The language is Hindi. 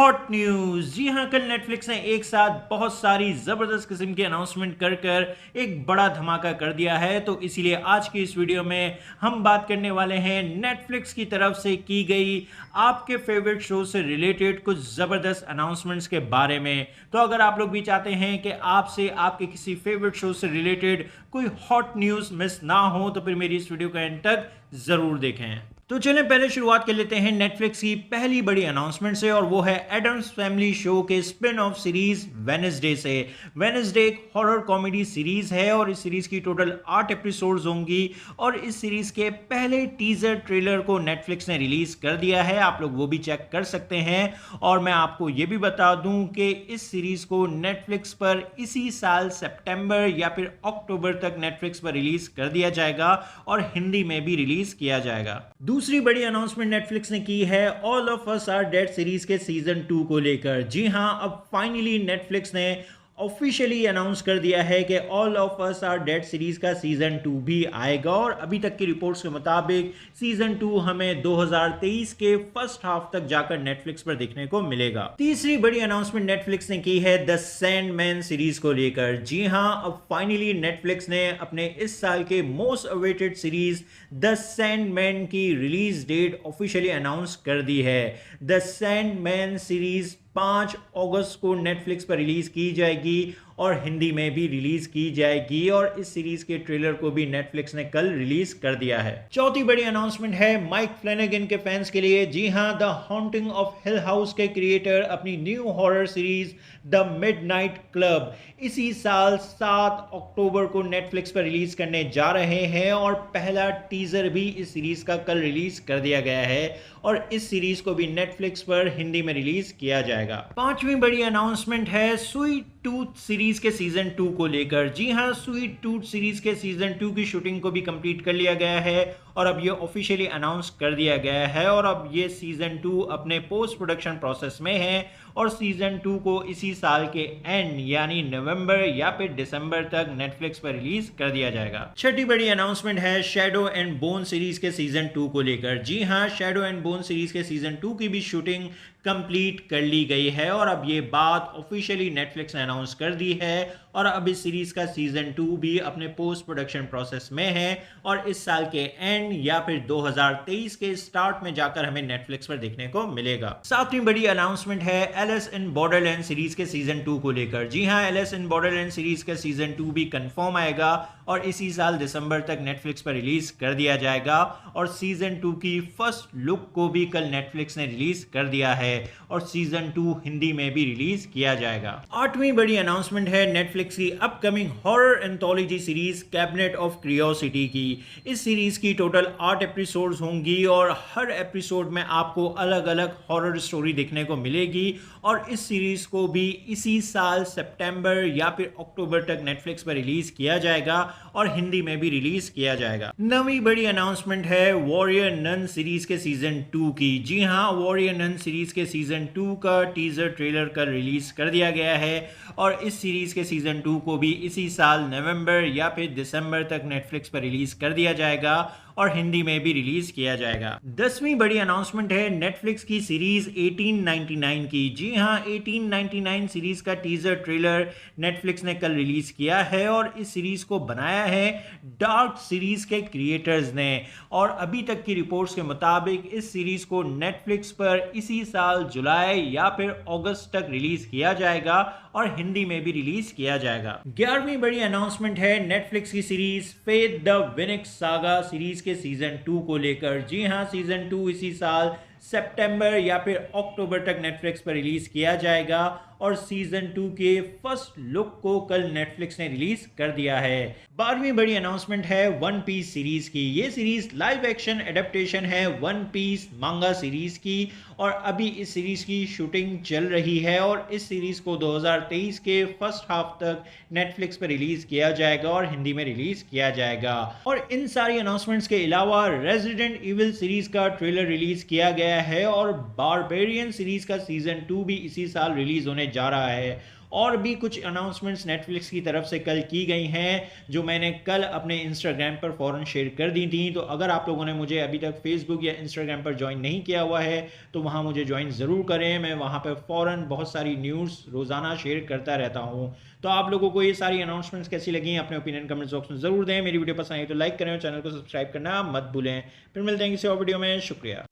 Hot news. जी हां, कल नेटफ्लिक्स ने एक साथ बहुत सारी जबरदस्त किस्म की अनाउंसमेंट कर कर एक बड़ा धमाका कर दिया है। तो इसीलिए आज की इस वीडियो में हम बात करने वाले हैं नेटफ्लिक्स की तरफ से की गई आपके फेवरेट शो से रिलेटेड कुछ जबरदस्त अनाउंसमेंट्स के बारे में। तो अगर आप लोग भी चाहते हैं कि आपसे आपके किसी फेवरेट शो से रिलेटेड कोई हॉट न्यूज मिस ना हो तो फिर मेरी इस वीडियो का एंड तक जरूर देखें। तो चलें पहले शुरुआत कर लेते हैं नेटफ्लिक्स की पहली बड़ी अनाउंसमेंट से, और वो है एडम्स फैमिली शो के स्पिन ऑफ सीरीज वेडनेसडे से। वेडनेसडे एक हॉरर कॉमेडी सीरीज है और इस सीरीज की टोटल 8 एपिसोड्स होंगी और इस सीरीज के पहले टीजर ट्रेलर को नेटफ्लिक्स ने रिलीज कर दिया है। आप लोग वो भी चेक कर सकते हैं। और मैं आपको ये भी बता दूं कि इस सीरीज को नेटफ्लिक्स पर इसी साल सितंबर या फिर अक्टूबर तक नेटफ्लिक्स पर रिलीज कर दिया जाएगा और हिंदी में भी रिलीज किया जाएगा। दूसरी बड़ी अनाउंसमेंट नेटफ्लिक्स ने की है all of us are dead series के सीजन 2 को लेकर। जी हां, अब फाइनली नेटफ्लिक्स ने ऑफिशियली अनाउंस कर दिया है कि all of us are dead series का सीजन 2 भी आएगा और अभी तक की रिपोर्ट्स के मुताबिक सीजन 2 हमें 2023 के फर्स्ट हाफ तक जाकर नेटफ्लिक्स पर देखने को मिलेगा। तीसरी बड़ी अनाउंसमेंट नेटफ्लिक्स ने की है द सैंडमैन सीरीज को लेकर। जी हां, अब फाइनली नेटफ्लिक्स ने अपने इस साल के most awaited series the Sandman की रिलीज डेट ऑफिशियली अनाउंस कर दी है। द सैंडमैन सीरीज 5 अगस्त को नेटफ्लिक्स पर रिलीज की जाएगी और हिंदी में भी रिलीज की जाएगी और इस सीरीज के ट्रेलर को भी नेटफ्लिक्स ने कल रिलीज कर दिया है। चौथी बड़ी अनाउंसमेंट है माइक फ्लैनेगन के फैंस के लिए। जी हां, the haunting of hill house के क्रिएटर अपनी new horror series the midnight club इसी साल 7 अक्टूबर को नेटफ्लिक्स पर रिलीज करने जा रहे हैं और पहला टीजर भी इस सीरीज का कल रिलीज कर दिया गया है और इस सीरीज को भी नेटफ्लिक्स पर हिंदी में रिलीज किया जाएगा। पांचवी बड़ी अनाउंसमेंट है स्वीट टूथ सीरीज के सीजन 2 को लेकर। जी हां, स्वीट टूथ सीरीज के सीजन 2 की शूटिंग को भी कंप्लीट कर लिया गया है और अब ये ऑफिशियली अनाउंस कर दिया गया है और अब ये सीजन 2 अपने पोस्ट प्रोडक्शन प्रोसेस में है और सीजन 2 को इसी साल के एंड यानी नवंबर या फिर दिसंबर तक नेटफ्लिक्स पर रिलीज कर दिया जाएगा। छठी बड़ी अनाउंसमेंट है शैडो एंड बोन सीरीज के सीजन 2 को लेकर। जी हां, शैडो एंड बोन सीरीज के सीजन 2 की भी शूटिंग कंप्लीट कर ली गई है और अब ये बात ऑफिशियली नेटफ्लिक्स ने अनाउंस कर दी है और अब इस सीरीज का सीजन 2 भी अपने पोस्ट प्रोडक्शन प्रोसेस में है और इस साल के एंड या फिर 2023 के स्टार्ट में जाकर हमें नेटफ्लिक्स पर देखने को मिलेगा। सातवीं बड़ी अनाउंसमेंट है एलिस इन बॉर्डरलैंड सीरीज के सीजन 2 को लेकर। जी हां, एलिस इन बॉर्डरलैंड सीरीज का सीजन 2 भी कंफर्म आएगा और इसी साल दिसंबर तक नेटफ्लिक्स पर रिलीज कर दिया जाएगा और सीजन 2 की फर्स्ट लुक को भी कल नेटफ्लिक्स ने रिलीज कर दिया है और सीजन 2 हिंदी में भी रिलीज किया जाएगा। आठवीं बड़ी अनाउंसमेंट है नेटफ्लिक्स की upcoming horror anthology series cabinet of curiosity की। इस सीरीज की टोटल 8 एपिसोड्स होंगी और हर एपिसोड में आपको अलग अलग हॉरर स्टोरी देखने को मिलेगी और इस सीरीज को भी इसी साल सितंबर या फिर अक्टूबर तक नेटफ्लिक्स पर रिलीज किया जाएगा और हिंदी में भी रिलीज किया जाएगा। नवीं बड़ी अनाउंसमेंट है वॉरियर नन सीरीज के सीजन 2 की। जी हां, वॉरियर नन सीरीज के सीजन 2 का टीजर ट्रेलर कल रिलीज कर दिया गया है और इस सीरीज के सीजन 2 को भी इसी साल नवंबर या फिर दिसंबर तक नेटफ्लिक्स पर रिलीज कर दिया जाएगा और हिंदी में भी रिलीज किया जाएगा। 10वीं बड़ी अनाउंसमेंट है नेटफ्लिक्स की सीरीज 1899 की। जी हां, 1899 सीरीज का टीजर ट्रेलर नेटफ्लिक्स ने कल रिलीज किया है और इस सीरीज को बनाया है डार्क सीरीज के क्रिएटर्स ने और अभी तक की रिपोर्ट्स के मुताबिक इस सीरीज को नेटफ्लिक्स पर इसी साल जुलाई या फिर अगस्त तक रिलीज किया जाएगा और हिंदी में भी रिलीज किया जाएगा। 11वीं बड़ी अनाउंसमेंट है नेटफ्लिक्स की series Fate the Winx Saga series के सीजन 2 को लेकर। जी हां, सीजन 2 इसी साल सितंबर या फिर अक्टूबर तक नेटफ्लिक्स पर रिलीज किया जाएगा और सीजन 2 के फर्स्ट लुक को कल नेटफ्लिक्स ने रिलीज कर दिया है। 12वीं बड़ी अनाउंसमेंट है वन पीस सीरीज की। ये सीरीज लाइव एक्शन एडेप्टेशन है वन पीस मांगा सीरीज की और अभी इस सीरीज की शूटिंग चल रही है और इस सीरीज को 2023 के फर्स्ट हाफ तक नेटफ्लिक्स पर रिलीज किया जाएगा और हिंदी में रिलीज किया जाएगा। और इन सारी अनाउंसमेंट्स के अलावा रेजिडेंट इविल सीरीज का ट्रेलर रिलीज किया गया है और बारबेरियन सीरीज का सीजन 2 भी इसी साल रिलीज होने जा रहा है और भी कुछ अनाउंसमेंट्स नेटफ्लिक्स की तरफ से कल की गई हैं जो मैंने कल अपने इंस्टाग्राम पर फ़ौरन शेयर कर दी थी। तो अगर आप लोगों ने मुझे अभी तक फेसबुक या इंस्टाग्राम पर ज्वाइन नहीं किया हुआ है तो वहाँ मुझे ज्वाइन ज़रूर करें। मैं वहाँ पर फ़ौरन बहुत सारी न्यूज़ रोज़ाना शेयर करता रहता हूँ। तो आप लोगों को ये सारी अनाउंसमेंट्स कैसी लगी, अपने ओपिनियन कमेंट बॉक्स में ज़रूर दें। मेरी वीडियो पसंद आई तो लाइक करें और चैनल को सब्सक्राइब करना मत भूलें। फिर मिलते हैं किसी और वीडियो में। शुक्रिया।